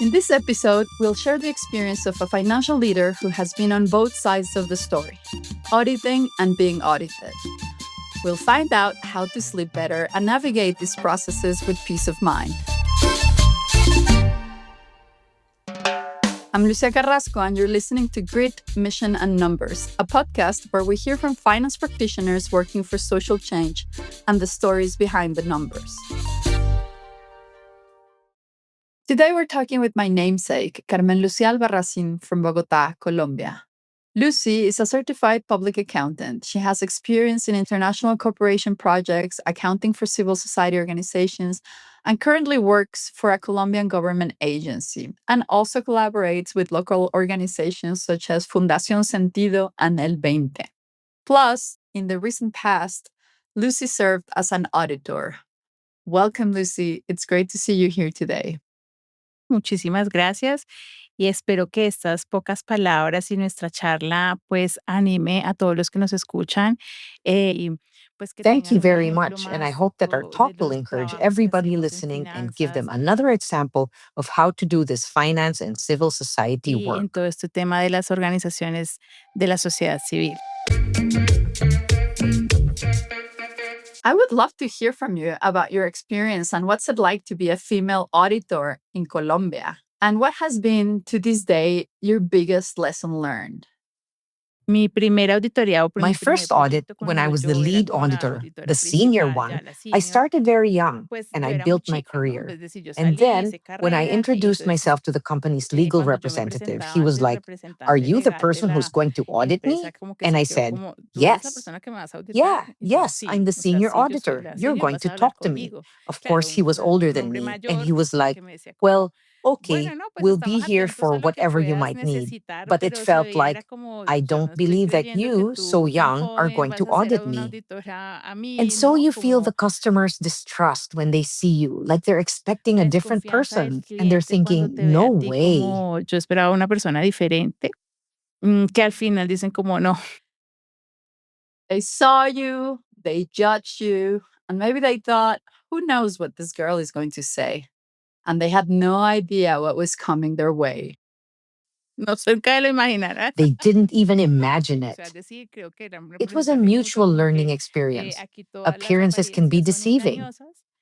In this episode, we'll share the experience of a financial leader who has been on both sides of the story, auditing and being audited. We'll find out how to sleep better and navigate these processes with peace of mind. I'm Lucía Carrasco, and you're listening to Grit, Mission, and Numbers, a podcast where we hear from finance practitioners working for social change and the stories behind the numbers. Today, we're talking with my namesake, Carmen Lucía Albarracín from Bogotá, Colombia. Lucy is a certified public accountant. She has experience in international corporation projects, accounting for civil society organizations, and currently works for a Colombian government agency, and also collaborates with local organizations such as Fundación Sentido and El 20. Plus, in the recent past, Lucy served as an auditor. Welcome, Lucy. It's great to see you here today. Muchísimas gracias y espero que estas pocas palabras y nuestra charla pues anime a todos los que nos escuchan. Thank you very much, and I hope that our talk will encourage everybody listening and give them another example of how to do this finance and civil society y en work. todo este tema de las organizaciones de la sociedad civil. I would love to hear from you about your experience and what's it like to be a female auditor in Colombia, and what has been, to this day, your biggest lesson learned. Mi primera auditoría My first audit, when I was the lead auditor, the senior one, I started very young and I built my career. And then, when I introduced myself to the company's legal representative, he was like, "Are you the person who's going to audit me?" And I said, "Yes." Yes, I'm the senior auditor. You're going to talk to me. Of course, he was older than me, and he was like, "Well, okay, we'll be here for whatever you might need." But it felt like, I don't believe that you, so young, are going to audit me. And so you feel the customer's distrust when they see you, like they're expecting a different person, and they're thinking, no way. Yo esperaba una persona diferente, que al final dicen como no. They saw you, they judged you, and maybe they thought, who knows what this girl is going to say? And they had no idea what was coming their way. No cerca de lo imaginar. They didn't even imagine it. It was a mutual learning experience. Appearances can be deceiving.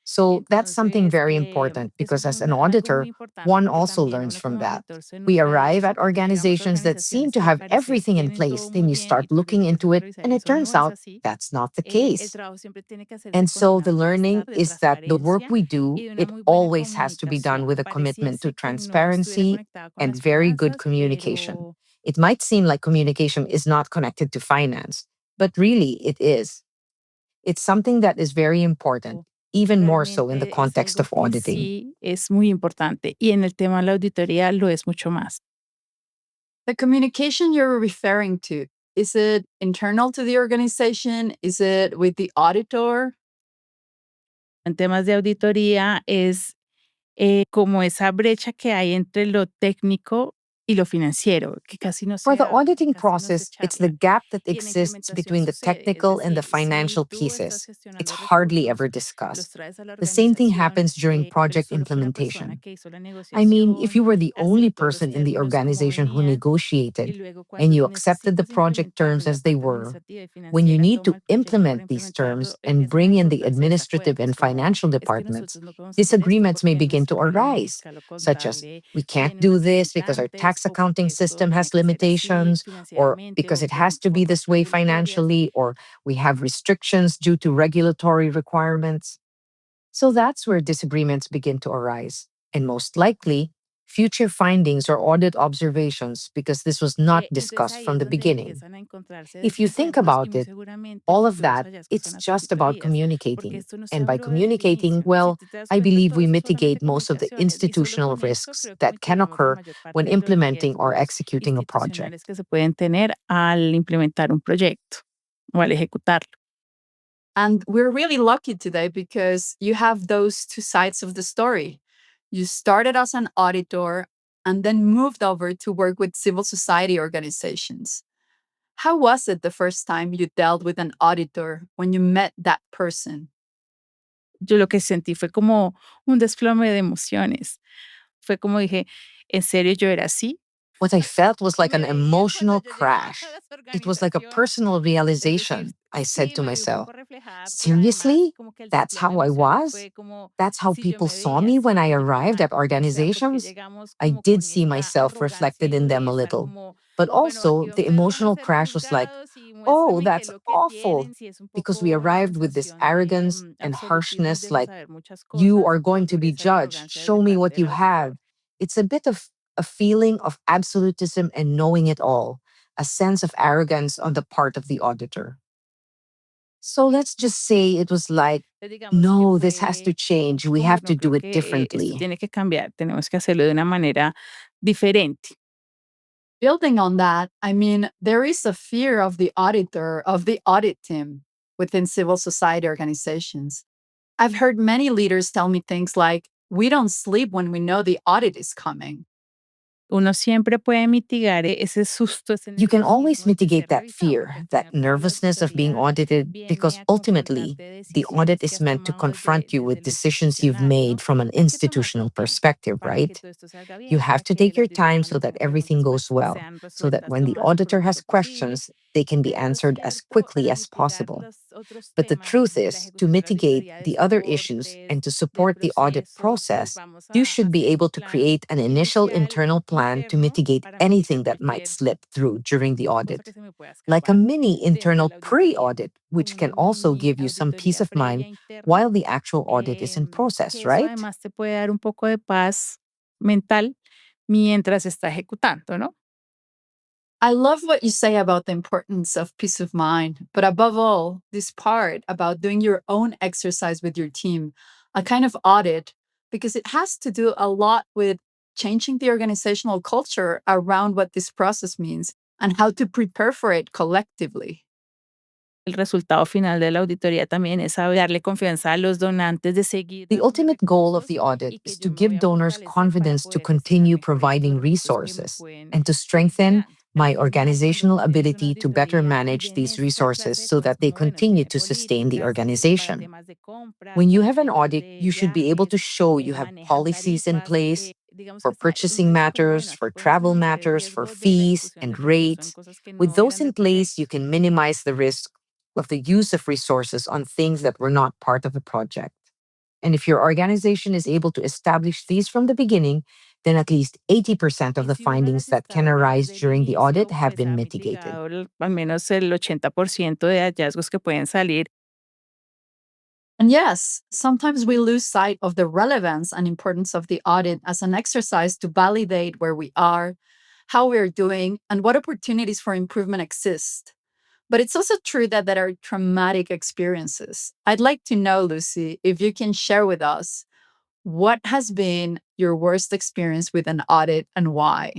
So that's something very important because as an auditor, one also learns from that. We arrive at organizations that seem to have everything in place, then you start looking into it, and it turns out that's not the case. And so the learning is that the work we do, it always has to be done with a commitment to transparency and very good communication. It might seem like communication is not connected to finance, but really it is. It's something that is very important, even more so in the context of auditing. Sí, es muy importante y en el tema de la auditoría lo es mucho más. The communication you're referring to, is it internal to the organization? Is it with the auditor? En temas de auditoría es como esa brecha que hay entre lo técnico y lo financiero, que casi no se For the habla, auditing casi no se process, it's the charla. gap that Y en exists implementación between the sucede, es technical and the decir, si financial tú estás pieces. gestionando It's hardly ever recursos, los discussed. traes a la The same thing organización, happens during pero project solo fue una persona implementation. que hizo la I mean, if negociación, you were the only aceptó los person in the términos como organization who venían, y negotiated luego cuando and you tú accepted the necesitas project implementarlo terms y la as they parte were, administrativa y when you financiera need to toma el proyecto para implement these implementarlo, terms and empiezan a bring in the encontrarse administrative and desacuerdos, como financial es que departments, nosotros no podemos hacer esto disagreements may porque begin to nuestro plan arise, fiscal o such as, contable we can't tiene do unos this because our tax limitantes o accounting porque esto system tiene has que ser así limitations, or financieramente because o it has to por be this way cuestiones regulatorias. financially, or we have restrictions due to regulatory requirements. So that's where disagreements begin to arise. And most likely, future findings or audit observations, because this was not Entonces discussed ahí from es the donde beginning. empiezan a encontrarse If you think desencuentros y about muy it, seguramente all of futuros that, hallazgos en it's las just about auditorías, porque communicating. esto no se And by habló desde el communicating, inicio. Si well, tú te das I cuenta, believe todo we eso es solamente mitigate most of the comunicación. Y solo institutional con esto risks creo que that can mitigamos la occur mayor parte when de los implementing or riesgos executing a project. institucionales que se pueden tener al implementar un proyecto o al ejecutarlo. And we're really lucky today because you have those two sides of the story. You started as an auditor and then moved over to work with civil society organizations. How was it the first time you dealt with an auditor when you met that person? Yo lo que sentí fue como un desplome de emociones, Fue como dije, ¿en serio yo era así? What I felt was like an emotional crash. It was like a personal realization. I said to myself, seriously? That's how I was? That's how people saw me when I arrived at organizations? I did see myself reflected in them a little. But also, the emotional crash was like, oh, that's awful. Because we arrived with this arrogance and harshness, like, you are going to be judged. Show me what you have. It's a bit of a feeling of absolutism and knowing it all, a sense of arrogance on the part of the auditor. So let's just say it was like, no, this has to change. We have to do it Esto differently. tiene que cambiar, tenemos que hacerlo de una manera diferente. Building on that, I mean, there is a fear of the auditor, of the audit team within civil society organizations. I've heard many leaders tell me things like, we don't sleep when we know the audit is coming. Uno siempre puede mitigar ese susto, ese You can always nerviosismo de mitigate ser that revisado, fear, porque al that tener toda la nervousness of being auditoría audited, because viene a ultimately, confrontarte the audit decisiones que is has meant to tomado confront you desde with lo decisions you've institucional, made ¿no? from an Tienes que tomar tu institutional tiempo perspective, para que right? todo esto salga You bien, have para to que take los your time so diplomantes that y everything preguntas goes pues well, sean so that resueltas when lo the más auditor has pronto posible. questions, they can be Pero lo answered as cierto, quickly para as mitigar possible. los otros But the temas truth de la is, to ejecución de la mitigate auditoría, de the other issues soportes, and to de support the audit procesos, pues process, vamos you a should be hacer able un to plan create an initial inicial internal plan to interno mitigate para mitigar anything that might cualquier slip through during the cosa audit, que se me pueda like a escapar mini dentro de internal la pre auditoría. audit, which can Una also mini give you some peace auditoría of mind previa interna, while the actual audit is in process, que eso right? además te puede dar un poco de paz mental mientras está ejecutando, ¿no? I love what you say about the importance of peace of mind, but above all, this part about doing your own exercise with your team, a kind of audit, because it has to do a lot with changing the organizational culture around what this process means and how to prepare for it collectively. El resultado final de la auditoría también es saber darle confianza a los donantes de seguir The dándome ultimate goal of recursos the audit y que is yo to me voy give a donors fortalecer para confidence to poder gestionar continue mejor estos providing recursos que me resources pueden and to ir strengthen llegando. De la my misma manera, cuando organizational tú tienes una ability to better auditoría y manage ven these esta resources clase de so cosas that they como, bueno, continue tiene to sustain the políticas para organization. temas de compras, When you para have an temas audit, de you should be able to viajes, show you have manejan policies in tarifas, place digamos for que está, uno purchasing dice como, matters, bueno, aquí for pueden travel asumir el matters, for riesgo de la fees ejecución and del recurso en rates. cosas que With no those eran in del place, you proyecto. can minimize the risk of the use of resources on things that were not part of the project. And if your organization is able to establish these from the beginning, then at least 80% of Y the si uno findings las that can establece arise desde el during the audit inicio, have pues been ha mitigated. mitigado al menos el 80% de hallazgos que pueden salir. And yes, sometimes we lose sight of the relevance and importance of the audit as an exercise to validate where we are, how we're doing, and what opportunities for improvement exist. But it's also true that there are traumatic experiences. I'd like to know, Lucy, if you can share with us what has been your worst experience with an audit and why?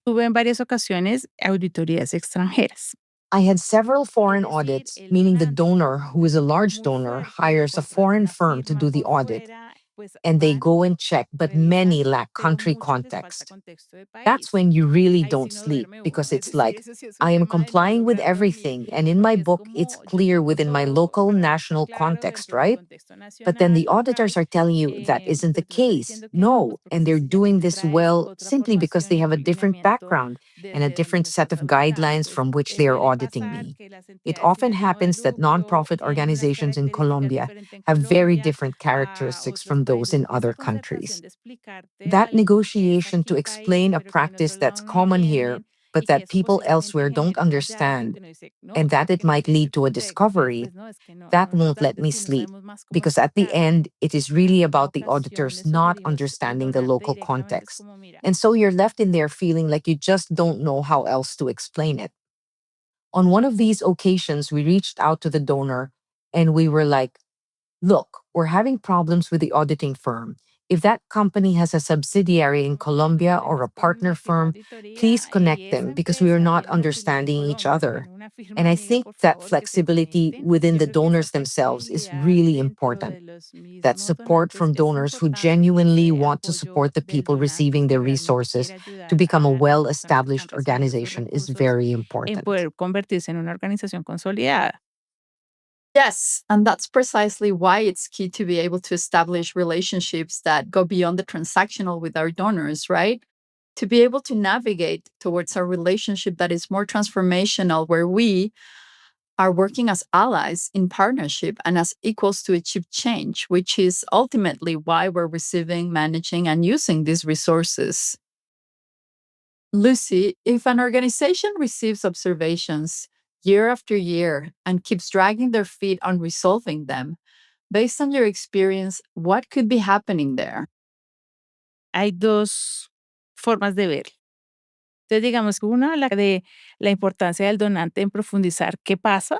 Tuve en varias ocasiones auditorías extranjeras. I had several foreign Es decir, audits, el meaning the donante, donor, who is a large muy donor, fuerte, hires a contrata foreign una firm to firma do the por audit, fuera, pues and they van, go and check, but many revisan, lack pero country muchos les falta context. contexto de That's país. when you really Ahí sí don't no sleep duerme uno, because es it's decir, like, eso sí es un I am tema de no complying with lograr dormir, everything, and in my porque es book, it's como yo clear tengo within my todo local para national claro context, dentro del right? contexto But then nacional, the auditors local, are telling you that isn't the pero tú estás case. diciendo que no, pues No, porque and they're doing sencillamente this traes well otra simply because formación they y have otro a different lineamiento background and a desde donde different lo set estás of auditando. guidelines Pues from which they are suele auditing pasar me. que las It entidades sin often ánimo de happens that lucro nonprofit tienen unas organizations in características Colombia diferentes en have very Colombia different a characteristics otros from those países in y esa other concertación countries. de explicarte That algo que es negotiation aquí to país, explain a pero que en otro practice lado that's no common here, entienden but y que that eso people posiblemente elsewhere don't genere un hallazgo y understand, que uno dice, no, and ¿será that que it no might hiciste lead el to a proyecto? Y discovery, pues no, es que no, that no nos won't da, es let me decir, no sleep. sabemos más cómo Because at the explicarlo. end, it is En really alguna about the ocasión auditors le not sugerimos el understanding the donante local directamente, es context. como, mira, And so you're left in there feeling like you just don't know how else to explain it. On one of these occasions, we reached out to the donor and we were like, look, we're having problems with the auditing firm. If that company has a subsidiary in Colombia or tenemos a partner problemas aquí en la firm, please auditoría connect y esa them because we are empresa not tiene una filial en understanding each Colombia, other. tiene una firma And I amiga, think por that favor, que se flexibility conecten. within Yo the creo que esa donors themselves is flexibilidad really dentro important. de los That mismos support donantes from es donors who importante y genuinely ese want to apoyo support the del people donante receiving que their realmente resources quiere to ayudar become a a las well personas que están established recibiendo sus organization is recursos very en important. poder convertirse en una organización consolidada. Yes, and that's precisely why it's key to be able to establish relationships that go beyond the transactional with our donors, right? To be able to navigate towards a relationship that is more transformational, where we are working as allies in partnership and as equals to achieve change, which is ultimately why we're receiving, managing, and using these resources. Lucy, if an organization receives observations year after year and keeps dragging their feet on resolving them, based on your experience, what could be happening there? Hay dos formas de verlo. Entonces, digamos, una, la de la importancia del donante en profundizar qué pasa,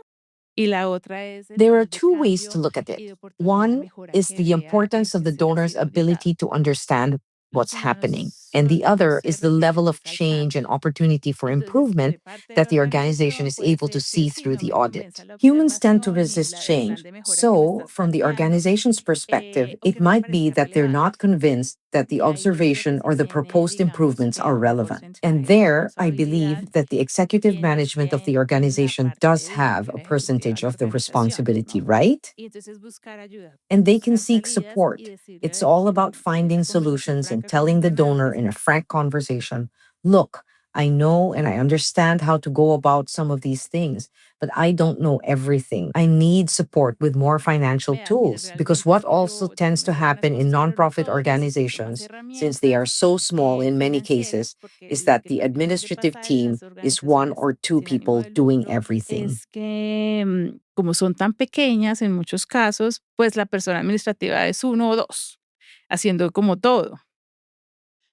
y la otra es el There are nivel de two ways cambio to look at y it. de oportunidad de One mejora is que the vea el importance of the crecer así donor's de obligado. ability to understand Los what's happening, humanos and the solemos other ser is the level of resistentes al change and cambio. opportunity for Entonces, improvement de parte de that la the organization organización is puede able to ser que see sí, through no the me audit. convenza la Humans tend to observación y resist el plan change. de mejora que me So, estás from the planteando, organization's perspective, o it que no me might be parezca that they're relevante. not convinced that the Y ahí yo creo que observation sí or the tiene, proposed digamos, improvements que are un relevant. And porcentaje de there, I responsabilidad believe that the executive quienes management of the tienen la organization parte does de have a búsqueda ejecutiva de percentage la of the organización, responsibility, ¿no? right? Y entonces buscar ayuda, And they can buscar seek salidas y support. decirle It's all about en esa finding conversación solutions and franca con telling los the donor donantes. in a frank conversation, look, I know and I understand how to go about some of these things, but I don't know everything. I need support with more financial Vean, mire, tools because realmente es what que also yo se tends me to salen las happen in cosas alrededor de nonprofit todo, necesito más organizations, since they are herramientas so small in many financieras, cases, porque is that the lo que suele administrative pasar en team las is one organizaciones or two sin ánimo people de doing lucro everything. es que como son tan pequeñas en muchos casos, pues la persona administrativa es uno o dos, haciendo como todo.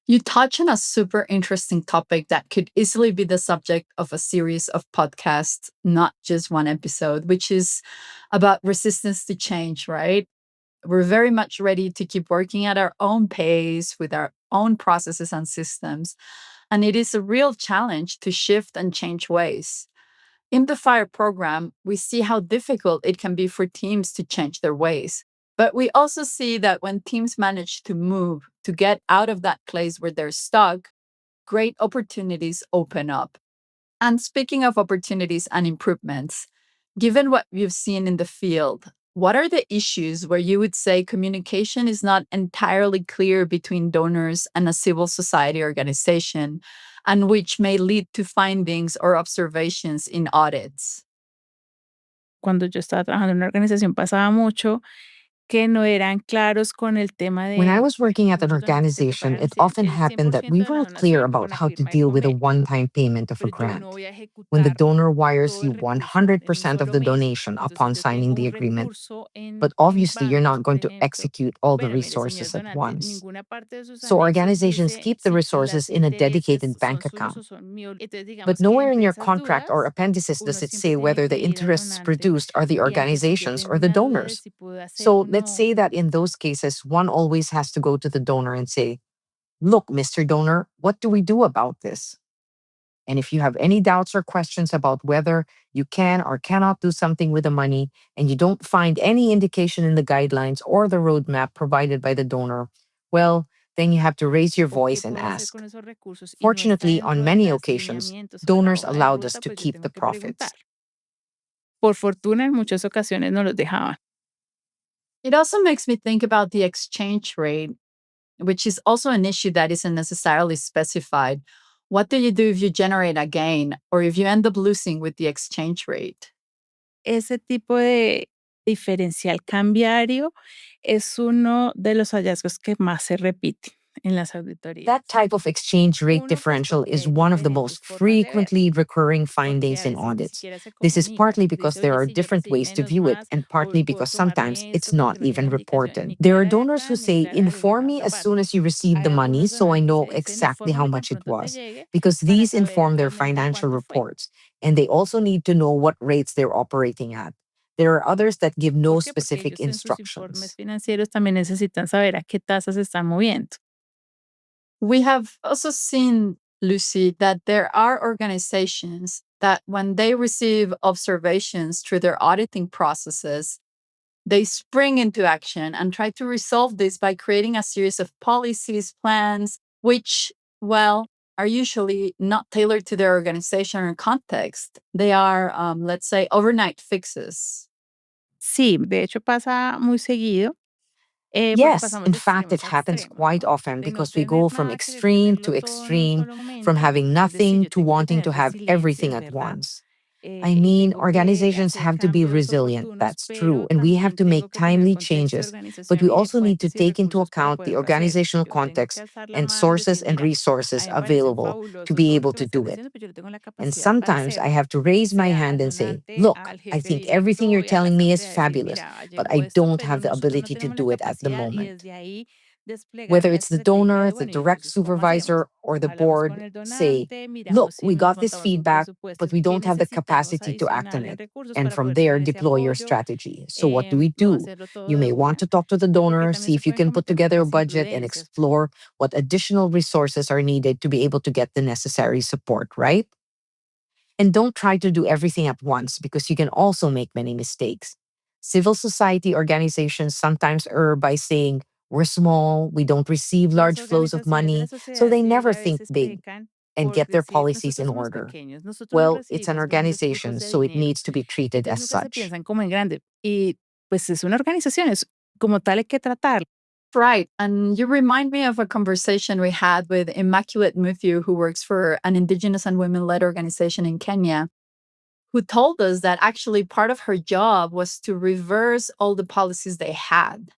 You touch on a super interesting topic that could easily be the subject of a series of podcasts, not just one episode, which is about resistance to change, right? We're very much ready to keep working at our own pace with our own processes and systems. And it is a real challenge to shift and change ways. In the FIRE program, we see how difficult it can be for teams to change their ways. But we also see that when teams manage to move, to get out of that place where they're stuck, great opportunities open up. And speaking of opportunities and improvements, given what you've seen in the field, what are the issues where you would say communication is not entirely clear between donors and a civil society organization, and which may lead to findings or observations in audits? Cuando yo estaba trabajando en una organización pasaba mucho que no eran claros con el tema When I de was working at an muchos donantes que te organization, pagan it often el happened that 100% we de la weren't clear donación about con la how to firma del deal with a convenio, one-time payment of a pero yo no grant. voy a When the ejecutar donor wires todo el you recurso en un 100% of solo the mes. donation Entonces upon yo tengo signing the un agreement, recurso but en obviously you're bancos, not por going to ejemplo. execute all the Bueno, mire, señor resources at donante, once. ninguna parte de sus So anexos organizations dice keep the si resources las in a intereses dedicated bank son suyos o account. son míos. Entonces, But digamos que nowhere in entre your esas contract or dudas, appendices does uno it siempre say tiene whether que the ir al interests donante produced are the y aunque si yo organizations tengo or the una duda de donors. si puedo hacer So o let's no, say that in those cases, one always has to go to the donor and say, look, Mr. Donor, what do we do about this? And if you have any doubts or questions about whether you can or cannot do something with the money, and you don't find any indication in the guidelines or the roadmap provided by the donor, well, then you have to raise your o qué voice and puedo hacer ask. con esos recursos y no está Fortunately, dentro on de many los occasions, lineamientos o de la donors hoja de allowed us ruta, to pues yo keep the tengo que profits. preguntar. Por fortuna, en muchas ocasiones no los dejaban. It also makes me think about the exchange rate, which is also an issue that isn't necessarily specified. What do you do if you generate a gain or if you end up losing with the exchange rate? Ese tipo de diferencial cambiario es uno de los hallazgos que más se repite en las auditorías. That type of exchange rate Uno, pues differential porque is hay one of the diferentes most formas de verlo, frequently recurring porque findings a in veces ni audits. siquiera se This is comunica. partly Se because dice, there oye, are sí, yo different recibí ways to menos view it, más, and o partly puedo because tomarme sometimes it's esto not porque no hay una even indicación reported. ni There are clara de donors acá who ni say, clara de inform alguna me otra as soon parte. as you receive Hay the money algunos so I donantes know que dicen, exactly how infórmame tan much it pronto te was, llegue because para these saber inform their realmente financial cuánto fue. reports, and they also need to know what rates they're operating at. There are others that give no ¿Por qué? Porque specific ellos en sus informes instructions. financieros también necesitan saber a qué tasas se están moviendo. We have also seen, Lucy, that there are organizations that when they receive observations through their auditing processes, they spring into action and try to resolve this by creating a series of policies, plans, which, well, are usually not tailored to their organization or context. They are, let's say, overnight fixes. Sí, de hecho pasa muy seguido, porque Yes, pasamos in de fact, it extremos a happens extremos, quite ¿no? often De no because we go tener from nada que de extreme tenerlo to todo en un extreme, solo from momento. having Es decir, nothing yo to tengo que wanting tener to have resiliencia, everything es at verdad. once. I Y mean, tengo que organizations hacer have to be cambios resilient, oportunos, that's true, pero and we have también to tengo make que tener timely contexto, changes. But organización we y also need to fuentes y take into recursos para account the poderlo hacer. organizational Yo tengo que context alzar la and mano y sources decir, and mira, a resources mí me parece available to fabuloso be todo lo able que me to estás do it. diciendo, pero yo no tengo la And capacidad para sometimes I hacerlo. have to raise my Sea hand al and say, donante, look, al I jefe think everything you're directo y a la telling me is asamblea, decir, fabulous, mira, but llegó I esto, don't pero have the nosotros no ability to tenemos la do it at the capacidad y moment. desde ahí desplegar Whether la it's the estrategia de, donor, the bueno, ¿y direct entonces cómo hacemos? supervisor, or the Hablamos con board, el say, donante, look, miramos si we nos got this montamos un feedback, presupuesto, but we qué don't have the necesitamos capacity to act adicional on en it. recursos And para from poder dar there, ese deploy your apoyo, strategy. So, what do we no do? hacerlo todo You de may want una, to talk to the porque donor, también see se if you pueden can put cometer together a muchas budget and imprudencias. explore what additional resources are needed to be able to get the necessary support, right? And don't try to do everything at once because you can also make many mistakes. Civil society organizations sometimes err by saying, we're small, we don't receive Las large flows of organizaciones de la money, so sociedad they civil never a think veces big pecan and por get their decir, policies in nosotros somos order. pequeños, nosotros no Well, it's an recibimos grandes organization, flujos de so it dinero. needs to be treated Entonces as nunca se such. piensan como en grande. Y pues es una organización, es como tal hay que tratar. Right. And you remind me of a conversation we had with Immaculate Muthu, who works for an Indigenous and women led organization in Kenya, who told us that actually part of her job was to reverse all the policies they had,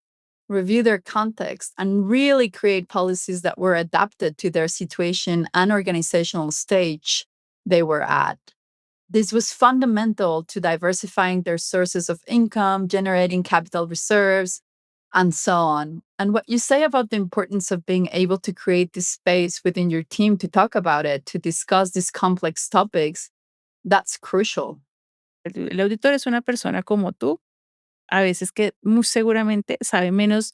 review their context, and really create policies that were adapted to their situation and organizational stage they were at. This was fundamental to diversifying their sources of income, generating capital reserves, and so on. And what you say about the importance of being able to create this space within your team to talk about it, to discuss these complex topics, that's crucial. El auditor es una persona como tú, a veces que muy seguramente sabe menos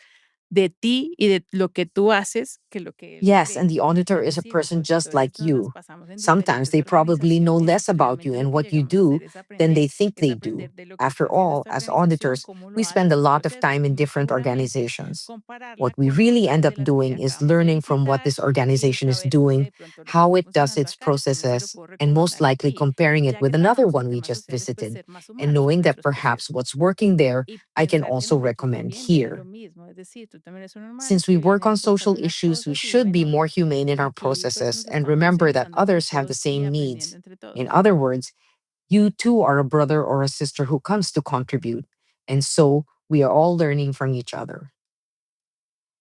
de ti y de lo que tú haces que lo que él Yes, cree. and the auditor Es is a decir, los person just auditores like nos las you. pasamos en Sometimes diferentes they probably know organizaciones less y about you realmente and lo que what you llegamos a hacer do es than aprender, they think es they do. aprender de lo que está After haciendo all, esta as organización, auditors, cómo lo we hace, spend a cómo lo lot of proceso time y in muy different seguramente organizations. What compararla we con really otras end up de las que doing ya is acabamos de learning from what visitar this y organization is saber que doing, de pronto no how está it does funcionando its acá, entonces eso lo processes, puedo and most recomendar likely aquí. comparing Y it ya que with another trabajamos one en we temas just sociales, pues visited, ser más and humanos con knowing that nuestros perhaps procesos. what's working there, Y I can pensar que also nosotros recommend también viene lo here. mismo, es decir, tú también eres un humano Since we que work viene on de social pasarle las issues, we cosas y should be bueno, more humane in our aquí pues processes nos and estamos remember that concientizando entre others have the todos y same aprendiendo needs. entre In todos. other words, you too are a brother or a sister who comes to contribute. And so we are all learning from each other.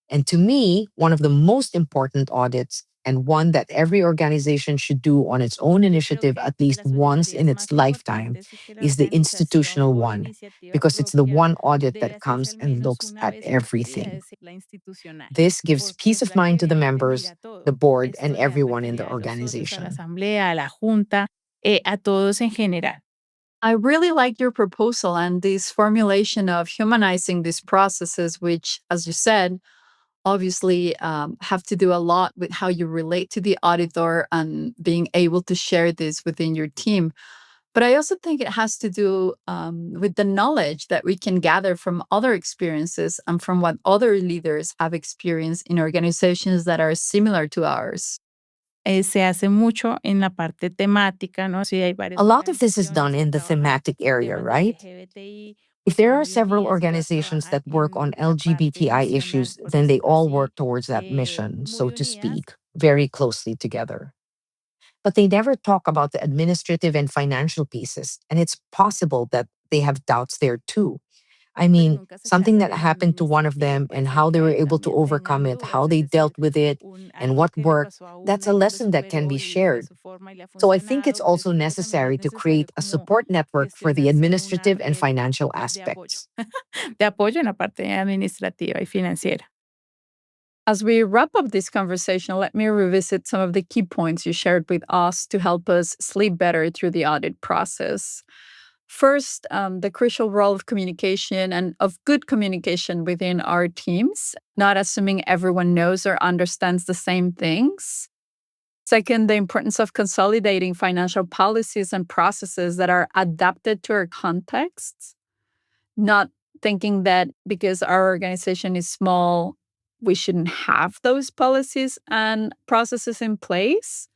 And to me, one of the most important audits, and one that every organization should do on its own Yo creo initiative que at de least las once in auditorías its más lifetime, importantes y que la is the organización institutional por one, iniciativa because it's the propia one audit debe that hacerse comes al and menos looks una at vez en la vida, everything. es la institucional, This gives porque peace es of la que mind to the realmente members, mira todo. the board, and Esto le da everyone in the tranquilidad a los socios, a la organization. asamblea, a la junta, a todos en general. I really like your proposal and this formulation of humanizing these processes, which, as you said, obviously have to do a lot with how you relate to the auditor and being able to share this within your team. But I also think it has to do with the knowledge that we can gather from other experiences and from what other leaders have experienced in organizations that are similar to ours. Se hace mucho en la parte temática, ¿no? Si hay A varias lot of this is organizaciones done que in the trabajan thematic area, temas de right? LGBTI, If pues there son are muy several unidas y todas organizations trabajan that work on en la parte LGBTI emocional, issues, por then they decirlo all así, work towards that mission, muy so to unidas. speak, very closely together. But they never talk about the administrative and financial pieces, and it's possible that they have doubts there too. I Pero mean, nunca se something charla that del lado happened to one of administrativo. them Puede and ser how they que were ahí able to también overcome tengan it, how dudas, es they decir, dealt with it, and algo what que le worked, pasó a that's una a y no lo lesson that can superó be y de shared. su forma y le ha So I think it's funcionado, pero also yo creo que también es necessary to necesario create a como support network for the gestionarse una administrative and red financial de apoyo, aspects. de apoyo en la parte administrativa y financiera. As we wrap up this conversation, let me revisit some of the key points you shared with us to help us sleep better through the audit process. First, the crucial role of communication and of good communication within our teams, not assuming everyone knows or understands the same things. Second, the importance of consolidating financial policies and processes that are adapted to our contexts, not thinking that because our organization is small, we shouldn't have those policies and processes in place.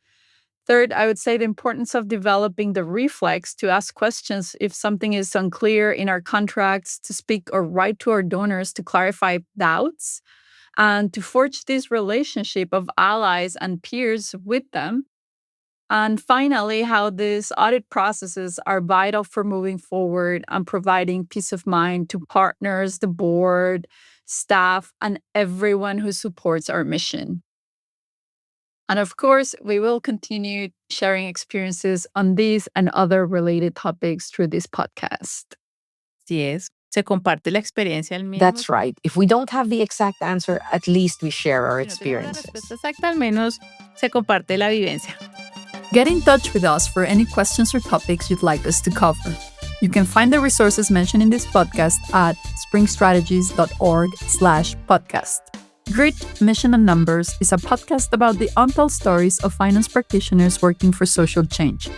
Third, I would say the importance of developing the reflex to ask questions if something is unclear in our contracts, to speak or write to our donors to clarify doubts, and to forge this relationship of allies and peers with them. And finally, how these audit processes are vital for moving forward and providing peace of mind to partners, the board, staff, and everyone who supports our mission. And of course, we will continue sharing experiences on these and other related topics through this podcast. Así es. Se comparte la experiencia al mismo. That's right. If we don't have the exact answer, at least we share our Si no tenemos la experiences. respuesta exacta, al menos se comparte la vivencia. Get in touch with us for any questions or topics you'd like us to cover. You can find the resources mentioned in this podcast at springstrategies.org/podcast. Grit, Mission, and Numbers is a podcast about the untold stories of finance practitioners working for social change,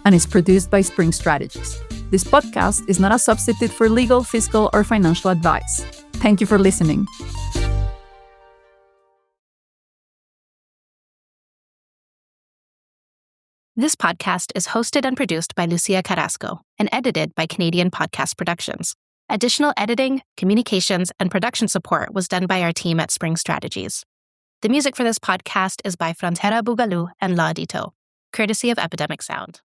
and is produced by Spring Strategies. This podcast is not a substitute for legal, fiscal, or financial advice. Thank you for listening. This podcast is hosted and produced by Lucía Carrasco and edited by Canadian Podcast Productions. Additional editing, communications, and production support was done by our team at Spring Strategies. The music for this podcast is by Frontera Bugalú and La Audito, courtesy of Epidemic Sound.